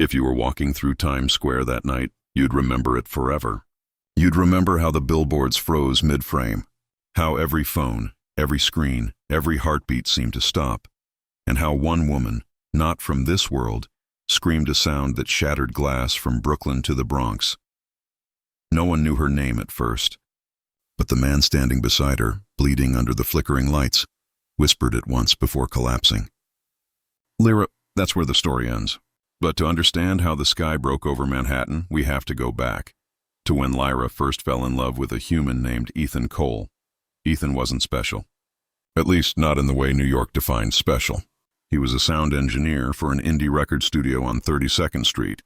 If you were walking through Times Square that night, you'd remember it forever. You'd remember how the billboards froze mid-frame, how every phone, every screen, every heartbeat seemed to stop, and how one woman, not from this world, screamed a sound that shattered glass from Brooklyn to the Bronx. No one knew her name at first, but the man standing beside her, bleeding under the flickering lights, whispered it once before collapsing. Lyra, that's where the story ends. But to understand how the sky broke over Manhattan, we have to go back to when Lyra first fell in love with a human named Ethan Cole. Ethan wasn't special. At least not in the way New York defined special. He was a sound engineer for an indie record studio on 32nd Street.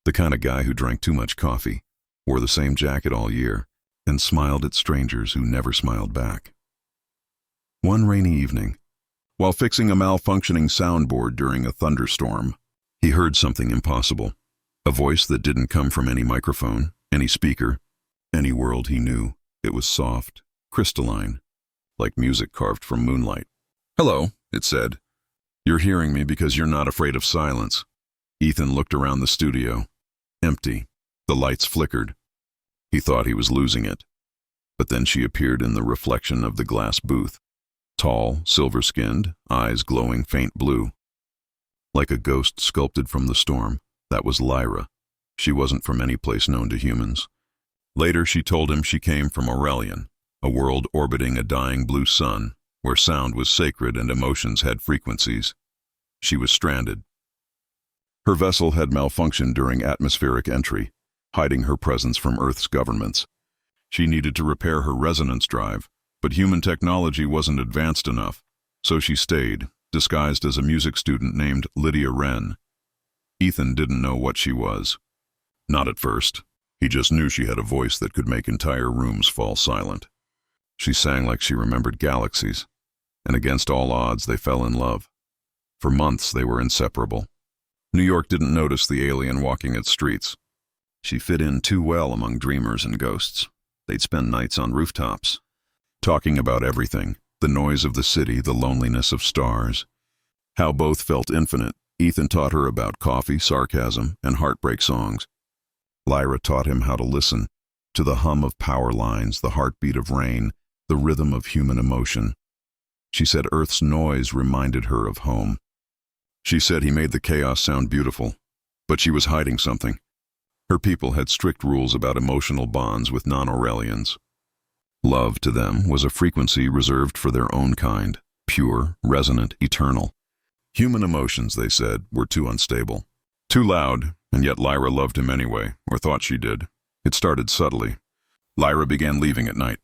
The kind of guy who drank too much coffee, wore the same jacket all year, and smiled at strangers who never smiled back. One rainy evening, while fixing a malfunctioning soundboard during a thunderstorm, he heard something impossible. A voice that didn't come from any microphone, any speaker, any world he knew. It was soft, crystalline, like music carved from moonlight. "Hello," it said. "You're hearing me because you're not afraid of silence." Ethan looked around the studio. Empty. The lights flickered. He thought he was losing it. But then she appeared in the reflection of the glass booth. Tall, silver-skinned, eyes glowing faint blue. Like a ghost sculpted from the storm, that was Lyra. She wasn't from any place known to humans. Later she told him she came from Aurelian, a world orbiting a dying blue sun, where sound was sacred and emotions had frequencies. She was stranded. Her vessel had malfunctioned during atmospheric entry, hiding her presence from Earth's governments. She needed to repair her resonance drive, but human technology wasn't advanced enough, so she stayed, disguised as a music student named Lydia Wren. Ethan didn't know what she was. Not at first. He just knew she had a voice that could make entire rooms fall silent. She sang like she remembered galaxies, and against all odds they fell in love. For months they were inseparable. New York didn't notice the alien walking its streets. She fit in too well among dreamers and ghosts. They'd spend nights on rooftops, talking about everything, the noise of the city, the loneliness of stars. How both felt infinite. Ethan taught her about coffee, sarcasm, and heartbreak songs. Lyra taught him how to listen, to the hum of power lines, the heartbeat of rain, the rhythm of human emotion. She said Earth's noise reminded her of home. She said he made the chaos sound beautiful, but she was hiding something. Her people had strict rules about emotional bonds with non-Aurelians. Love to them was a frequency reserved for their own kind, pure, resonant, eternal. Human emotions, they said, were too unstable, too loud, and yet Lyra loved him anyway, or thought she did. It started subtly. Lyra began leaving at night,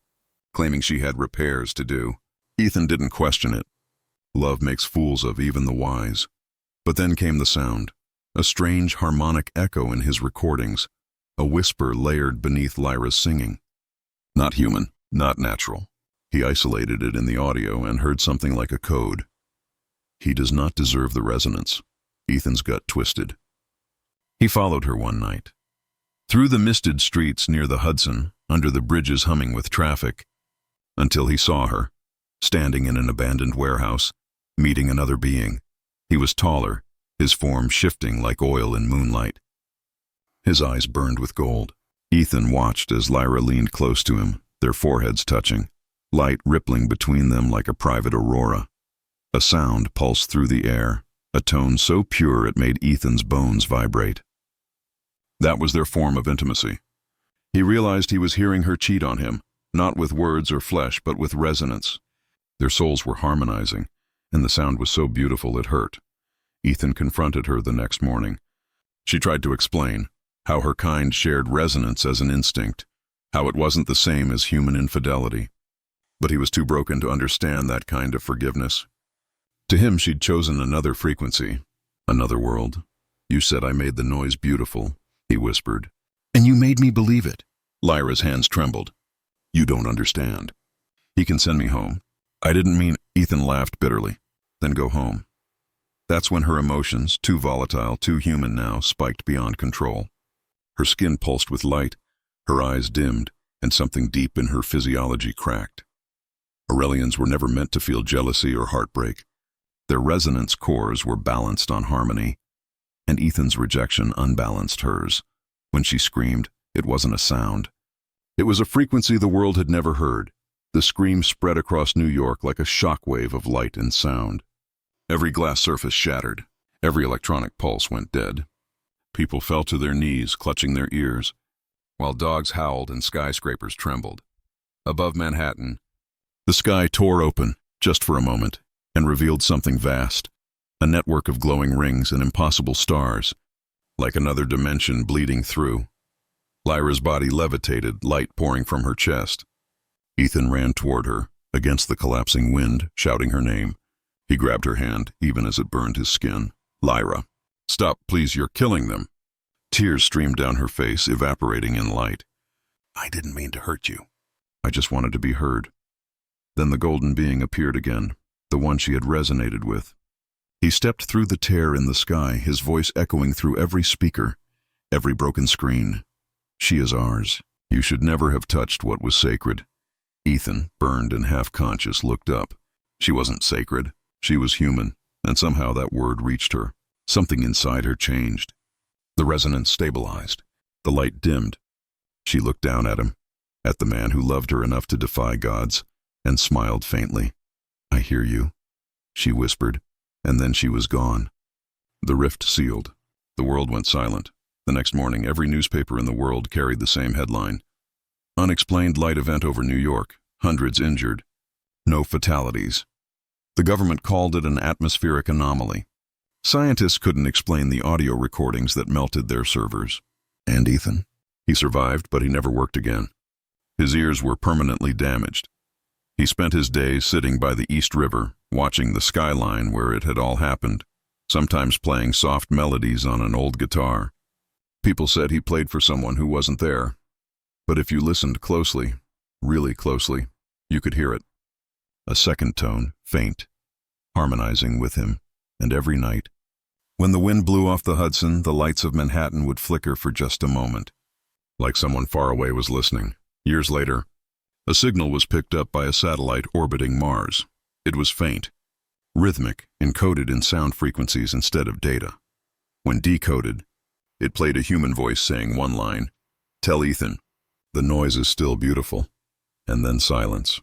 claiming she had repairs to do. Ethan didn't question it. Love makes fools of even the wise. But then came the sound, a strange harmonic echo in his recordings, a whisper layered beneath Lyra's singing. Not human, not natural. He isolated it in the audio and heard something like a code. He does not deserve the resonance. Ethan's gut twisted. He followed her one night. Through the misted streets near the Hudson, under the bridges humming with traffic, until he saw her, standing in an abandoned warehouse, meeting another being. He was taller, his form shifting like oil in moonlight. His eyes burned with gold. Ethan watched as Lyra leaned close to him, their foreheads touching, light rippling between them like a private aurora. A sound pulsed through the air, a tone so pure it made Ethan's bones vibrate. That was their form of intimacy. He realized he was hearing her cheat on him, not with words or flesh, but with resonance. Their souls were harmonizing, and the sound was so beautiful it hurt. Ethan confronted her the next morning. She tried to explain how her kind shared resonance as an instinct, how it wasn't the same as human infidelity. But he was too broken to understand that kind of forgiveness. To him, she'd chosen another frequency, another world. "You said I made the noise beautiful," he whispered. "And you made me believe it." Lyra's hands trembled. "You don't understand. He can send me home." "I didn't mean—" Ethan laughed bitterly. "Then go home." That's when her emotions, too volatile, too human now, spiked beyond control. Her skin pulsed with light, her eyes dimmed, and something deep in her physiology cracked. Aurelians were never meant to feel jealousy or heartbreak. Their resonance cores were balanced on harmony. and Ethan's rejection unbalanced hers. When she screamed, it wasn't a sound. It was a frequency the world had never heard. The scream spread across New York like a shockwave of light and sound. Every glass surface shattered. Every electronic pulse went dead. People fell to their knees, clutching their ears, while dogs howled and skyscrapers trembled. Above Manhattan, the sky tore open, just for a moment, and revealed something vast, a network of glowing rings and impossible stars, like another dimension bleeding through. Lyra's body levitated, light pouring from her chest. Ethan ran toward her, against the collapsing wind, shouting her name. He grabbed her hand, even as it burned his skin. Lyra. Stop, please, you're killing them. Tears streamed down her face, evaporating in light. I didn't mean to hurt you. I just wanted to be heard. Then the golden being appeared again, the one she had resonated with. He stepped through the tear in the sky, his voice echoing through every speaker, every broken screen. She is ours. You should never have touched what was sacred. Ethan, burned and half-conscious, looked up. She wasn't sacred. She was human, and somehow that word reached her. Something inside her changed. The resonance stabilized. The light dimmed. She looked down at him, at the man who loved her enough to defy gods, and smiled faintly. I hear you, she whispered, and then she was gone. The rift sealed. The world went silent. The next morning, every newspaper in the world carried the same headline. Unexplained light event over New York. Hundreds injured. No fatalities. The government called it an atmospheric anomaly. Scientists couldn't explain the audio recordings that melted their servers. And Ethan? He survived, but he never worked again. His ears were permanently damaged. He spent his days sitting by the East River, watching the skyline where it had all happened, sometimes playing soft melodies on an old guitar. People said he played for someone who wasn't there. But if you listened closely, really closely, you could hear it. A second tone, faint, harmonizing with him, and every night, when the wind blew off the Hudson, the lights of Manhattan would flicker for just a moment, like someone far away was listening. Years later, a signal was picked up by a satellite orbiting Mars. It was faint, rhythmic, encoded in sound frequencies instead of data. When decoded, it played a human voice saying one line, "Tell Ethan, the noise is still beautiful," and then silence.